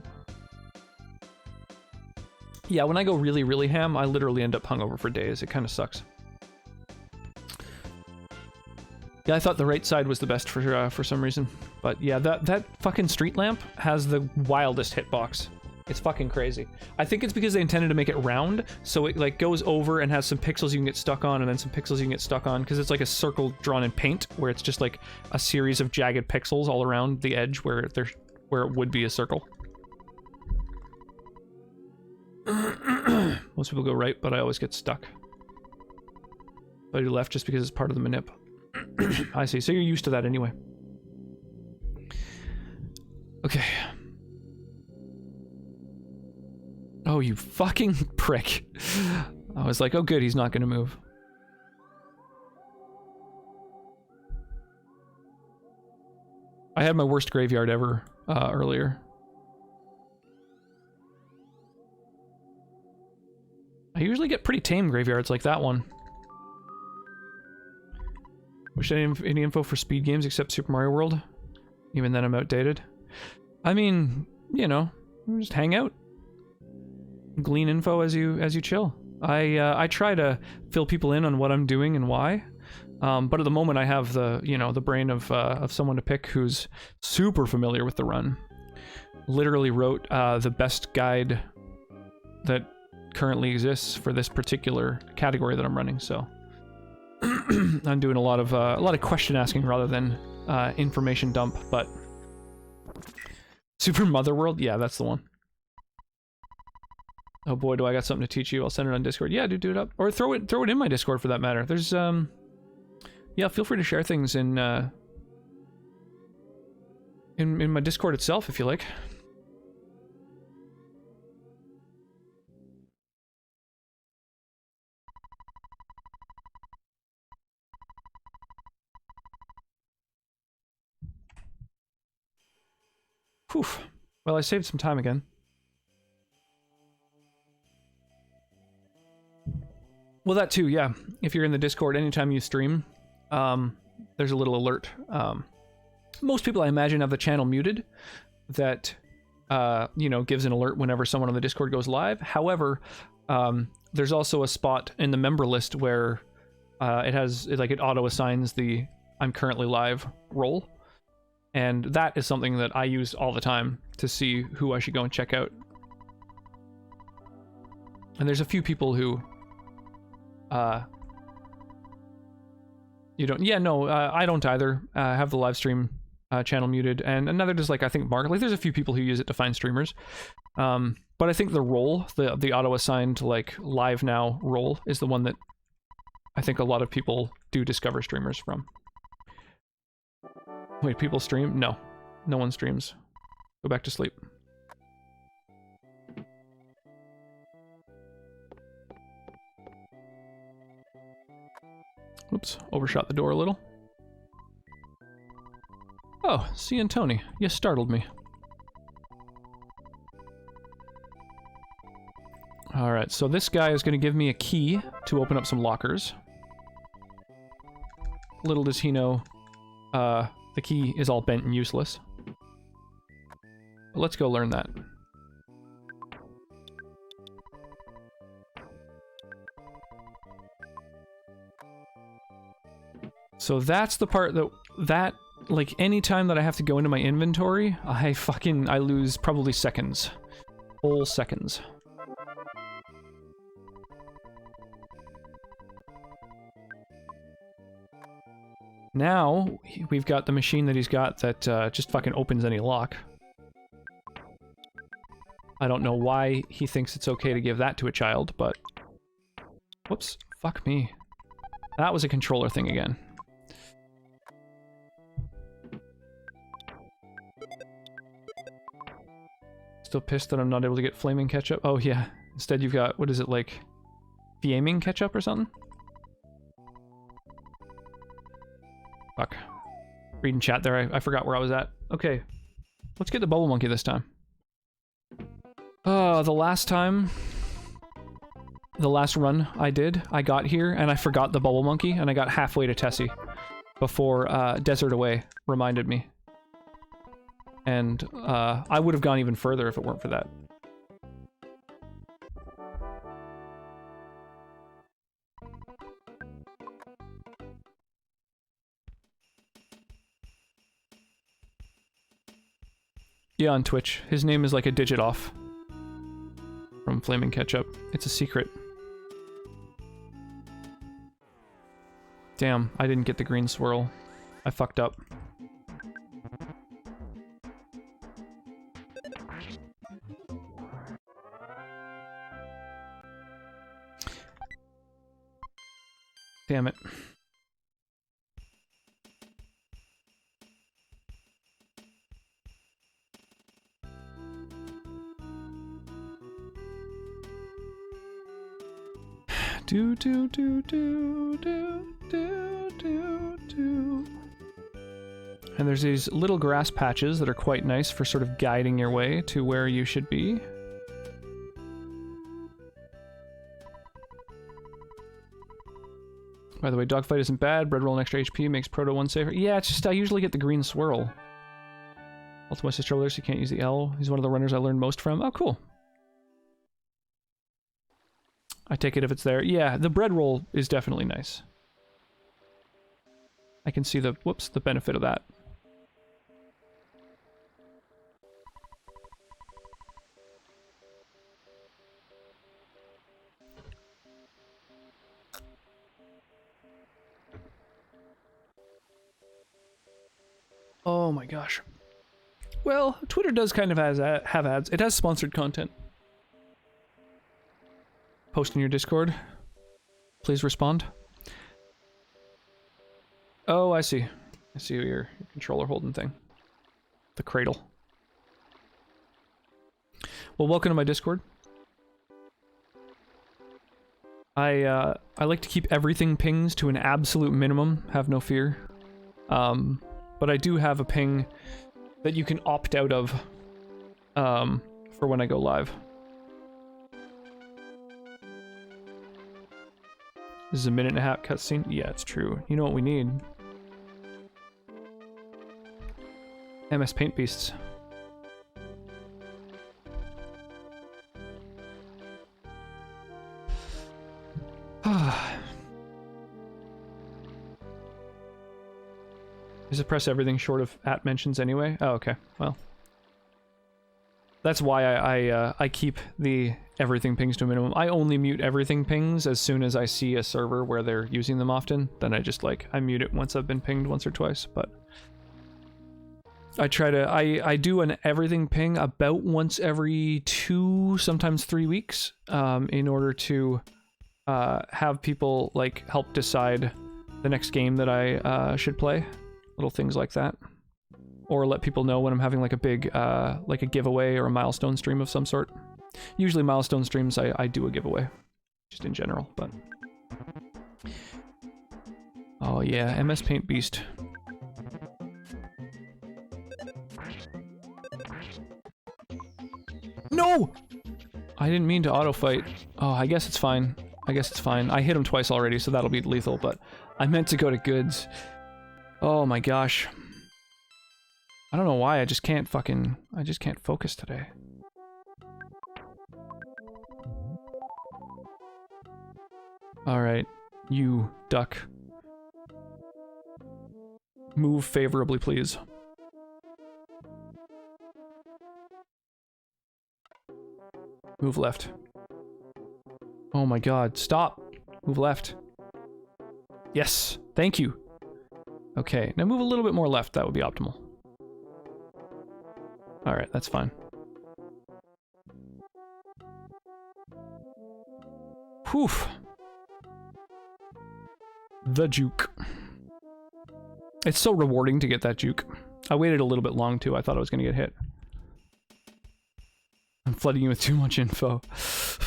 Yeah, when I go really, really ham, I literally end up hungover for days. It kind of sucks. Yeah, I thought the right side was the best for some reason. But yeah, that fucking street lamp has the wildest hitbox. It's fucking crazy. I think it's because they intended to make it round, so it like goes over and has some pixels you can get stuck on, and then some pixels you can get stuck on, because it's like a circle drawn in paint, where it's just like a series of jagged pixels all around the edge where it would be a circle. Most people go right, but I always get stuck. But I do left just because it's part of the manip. I see, so you're used to that anyway. Okay. Oh, you fucking prick. I was like, oh good, he's not gonna move. I had my worst graveyard ever earlier. I usually get pretty tame graveyards like that one. Wish I didn't have any info for speed games except Super Mario World. Even then I'm outdated. I mean, you know, just hang out. Glean info as you chill. I try to fill people in on what I'm doing and why. But at the moment I have the, you know, the brain of someone to pick who's super familiar with the run. Literally wrote the best guide that currently exists for this particular category that I'm running, so I'm doing a lot of question asking rather than information dump. But Super Mother World, yeah, that's the one. Oh boy, do I got something to teach you. I'll send it on Discord. Yeah, do it up, or throw it in my Discord for that matter. There's yeah, feel free to share things in my Discord itself if you like. Whew. Well, I saved some time again. Well, that too, yeah. If you're in the Discord, anytime you stream, there's a little alert. Most people, I imagine, have the channel muted that, you know, gives an alert whenever someone on the Discord goes live. However, there's also a spot in the member list where it auto-assigns the I'm currently live role. And that is something that I use all the time to see who I should go and check out. And there's a few people who, you don't, yeah, no, I don't either. I have the live stream channel muted, and another does, like, I think Mark, like, there's a few people who use it to find streamers. But I think the role, the auto-assigned, like, live now role is the one that I think a lot of people do discover streamers from. Wait, people stream? No. No one streams. Go back to sleep. Oops, overshot the door a little. Oh, C and Tony, you startled me. Alright, so this guy is going to give me a key to open up some lockers. Little does he know, the key is all bent and useless. But let's go learn that. So that's the part that like, any time that I have to go into my inventory, I lose probably seconds. Whole seconds. Now, we've got the machine that he's got that just fucking opens any lock. I don't know why he thinks it's okay to give that to a child, but... Whoops, fuck me. That was a controller thing again. Still pissed that I'm not able to get flaming ketchup. Oh yeah, instead you've got, what is it, like, flaming ketchup or something? Fuck. Reading chat there, I forgot where I was at. Okay, let's get the bubble monkey this time. The last time, the last run I did, I got here and I forgot the bubble monkey and I got halfway to Tessie before Desert Away reminded me. And I would have gone even further if it weren't for that. Yeah, on Twitch. His name is like a digit off from Flaming Ketchup. It's a secret. Damn, I didn't get the green swirl. I fucked up. Damn it. Do do do do do do do do. And there's these little grass patches that are quite nice for sort of guiding your way to where you should be. By the way, dogfight isn't bad. Bread roll and extra HP makes Proto 1 safer. Yeah, it's just I usually get the green swirl. Also, my sister over there, so you can't use the L. He's one of the runners I learned most from. Oh, cool. I take it if it's there. Yeah, the bread roll is definitely nice. I can see the, whoops, the benefit of that. Oh my gosh. Well, Twitter does kind of have ads. It has sponsored content. Post in your Discord. Please respond. Oh, I see. I see your controller holding thing. The cradle. Well, welcome to my Discord. I like to keep everything pings to an absolute minimum, have no fear. But I do have a ping that you can opt out of for when I go live. This is a 1.5-minute cutscene? Yeah, it's true. You know what we need? MS Paint Beasts. Is it press everything short of @mentions anyway? Oh, okay. Well, that's why I keep the everything pings to a minimum. I only mute everything pings as soon as I see a server where they're using them often. Then I just like, I mute it once I've been pinged once or twice, but I try to, I do an everything ping about once every 2, sometimes 3 weeks, in order to have people like help decide the next game that I should play. Little things like that. Or let people know when I'm having like a big, like a giveaway or a milestone stream of some sort. Usually milestone streams, I do a giveaway, just in general, but... Oh yeah, MS Paint Beast. No! I didn't mean to auto-fight. Oh, I guess it's fine. I guess it's fine. I hit him twice already, so that'll be lethal, but I meant to go to goods. Oh my gosh. I don't know why, I just can't focus today. Alright, you duck. Move favorably, please. Move left. Oh my god, stop! Move left. Yes, thank you! Okay, now move a little bit more left, that would be optimal. Alright, that's fine. Whew. The juke. It's so rewarding to get that juke. I waited a little bit long too, I thought I was gonna get hit. I'm flooding you with too much info.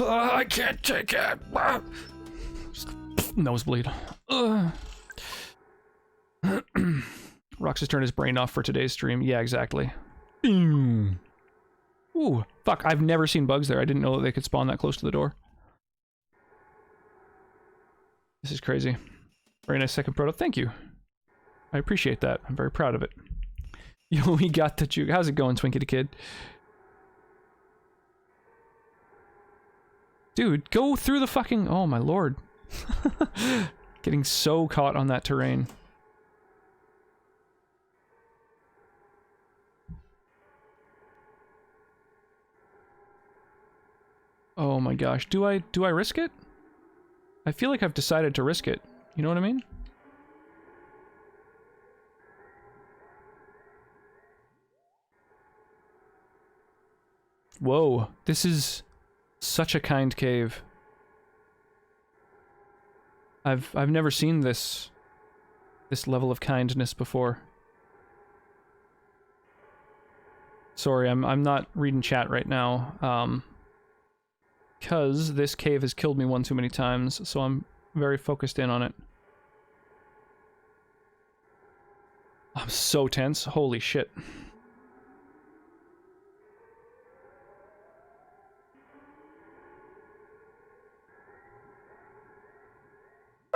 I can't take it! Just nosebleed. Rox has turned his brain off for today's stream. Yeah, exactly. Ooh, fuck, I've never seen bugs there. I didn't know that they could spawn that close to the door. This is crazy. Very nice second proto. Thank you. I appreciate that. I'm very proud of it. Yo, we got the juke. How's it going, Twinkie the Kid? Dude, go through the fucking... Oh my lord. Getting so caught on that terrain. Oh my gosh. Do I risk it? I feel like I've decided to risk it. You know what I mean? Whoa, this is such a kind cave. I've never seen this level of kindness before. Sorry, I'm not reading chat right now. Because this cave has killed me one too many times, so I'm very focused in on it. I'm so tense. Holy shit.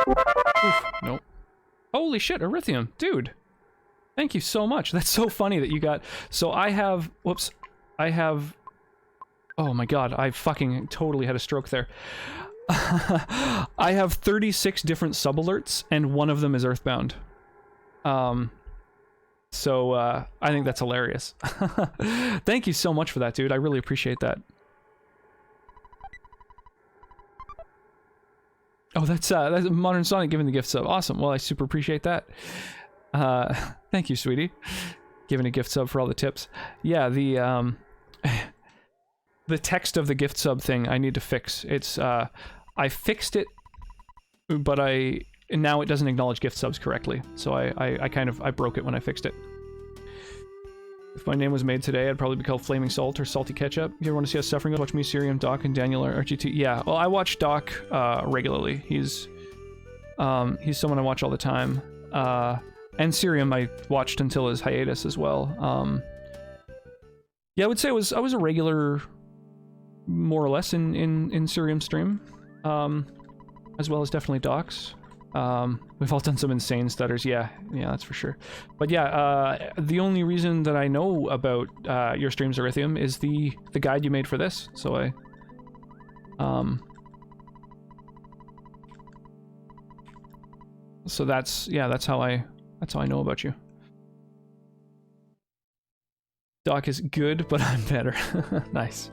Oof, nope. Holy shit, Erythium, dude. Thank you so much. That's so funny that you got... So I have... Whoops. I have... Oh my god, I fucking totally had a stroke there. I have 36 different sub-alerts, and one of them is Earthbound. So, I think that's hilarious. Thank you so much for that, dude. I really appreciate that. Oh, that's Modern Sonic giving the gift sub. Awesome. Well, I super appreciate that. Thank you, sweetie. Giving a gift sub for all the tips. Yeah, the text of the gift sub thing I need to fix. It's, I fixed it, but now it doesn't acknowledge gift subs correctly. So I broke it when I fixed it. If my name was made today, I'd probably be called Flaming Salt or Salty Ketchup. You ever want to see us suffering? Watch me, Sirium, Doc, and Daniel or RGT. Yeah, well, I watch Doc regularly. He's someone I watch all the time. And Sirium I watched until his hiatus as well. Yeah, I would say I was a regular, more or less, in Sirium's stream. As well as definitely Doc's. We've all done some insane stutters, yeah, that's for sure. But yeah, the only reason that I know about your streams, Erythium, is the guide you made for this. So so that's how I know about you. Doc is good, but I'm better. Nice.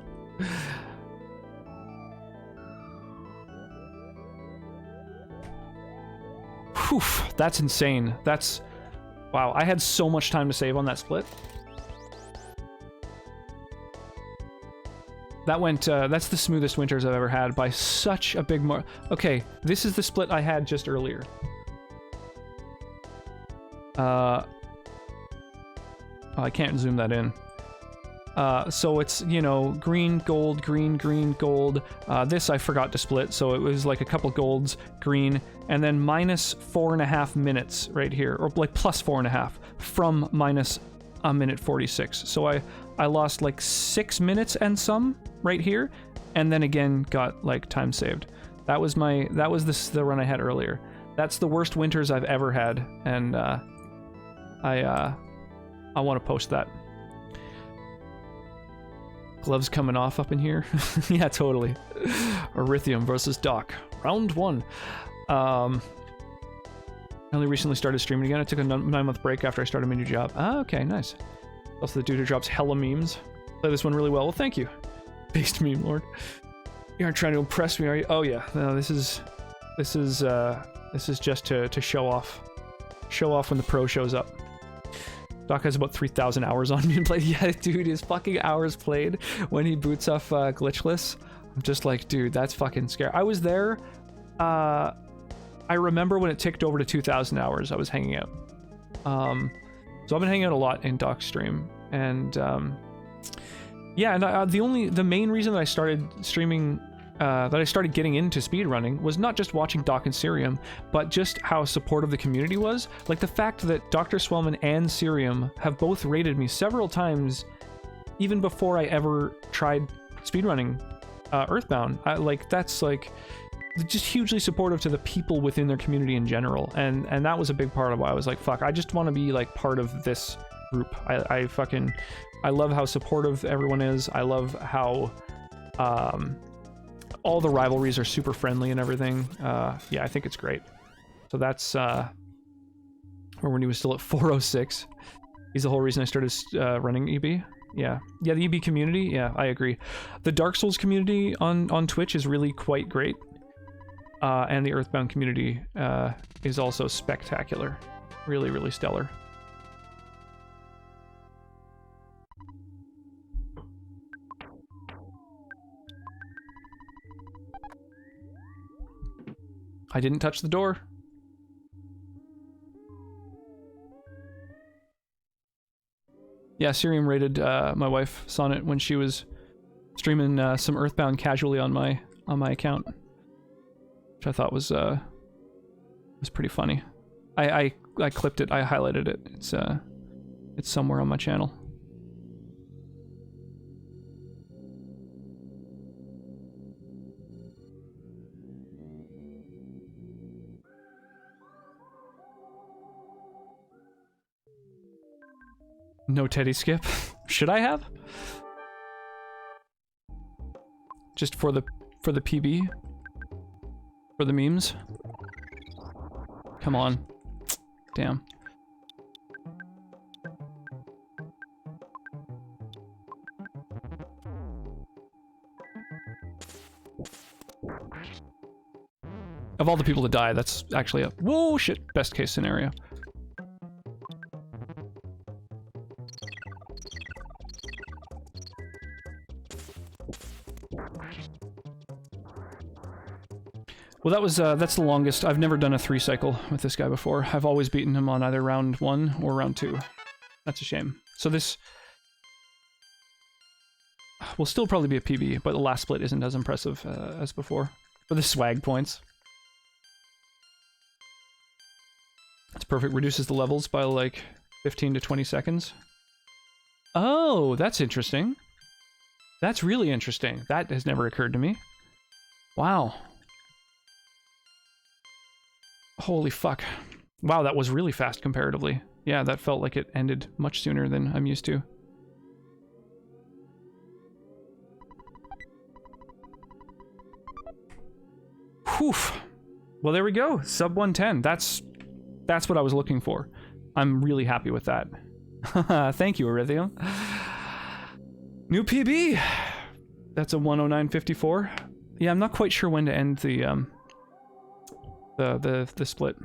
Whew, that's insane. That's... Wow, I had so much time to save on that split. That went, that's the smoothest winters I've ever had by such a big Okay, this is the split I had just earlier. Oh, I can't zoom that in. So it's, you know, green, gold, green, green, gold. This I forgot to split, so it was like a couple golds, green, and then minus 4.5 minutes right here, or like plus 4.5 from minus a minute 46. So I lost like 6 minutes and some right here, and then again got like time saved. That was the run I had earlier. That's the worst winters I've ever had, and I want to post that. Gloves coming off up in here. Yeah, totally. Erythium versus Doc. Round 1. I only recently started streaming again. I took a 9-month break after I started my new job. Ah, okay, nice. Also the dude who drops hella memes. Play this one really well. Well, thank you. Based meme lord. You aren't trying to impress me, are you? Oh yeah. No, this is just to show off. Show off when the pro shows up. Doc has about 3,000 hours on me played. Yeah, dude, his fucking hours played when he boots off Glitchless. I'm just like, dude, that's fucking scary. I was there. I remember when it ticked over to 2,000 hours, I was hanging out. So I've been hanging out a lot in Doc's stream, and yeah, and the main reason that I started streaming, that I started getting into speedrunning was not just watching Doc and Cerium, but just how supportive the community was. Like the fact that Dr. Swellman and Cerium have both rated me several times, even before I ever tried speedrunning Earthbound. That's like just hugely supportive to the people within their community in general, and that was a big part of why I was like, fuck, I just want to be like part of this group. I love how supportive everyone is. I love how all the rivalries are super friendly and everything. Yeah, I think it's great. So that's or when he was still at 406. He's the whole reason I started running EB. Yeah, the EB community, yeah, I agree. The Dark Souls community on Twitch is really quite great. And the Earthbound community is also spectacular. Really, really stellar. I didn't touch the door. Yeah, Cerium rated my wife Sonnet when she was streaming some Earthbound casually on my account, which I thought was pretty funny. I clipped it. I highlighted it. It's somewhere on my channel. No Teddy skip. Should I have? Just for the PB? For the memes? Come on. Damn. Of all the people to die, that's actually a whoa shit best case scenario. Well, that's the longest. I've never done a 3 cycle with this guy before. I've always beaten him on either round 1 or round 2. That's a shame. So this will still probably be a PB, but the last split isn't as impressive as before. For the swag points. It's perfect. Reduces the levels by like 15 to 20 seconds. Oh, that's interesting. That's really interesting. That has never occurred to me. Wow. Holy fuck. Wow, that was really fast comparatively. Yeah, that felt like it ended much sooner than I'm used to. Whew. Well, there we go. Sub 110. That's what I was looking for. I'm really happy with that. Thank you, Erythium. New PB! That's a 109.54. Yeah, I'm not quite sure when to end the split.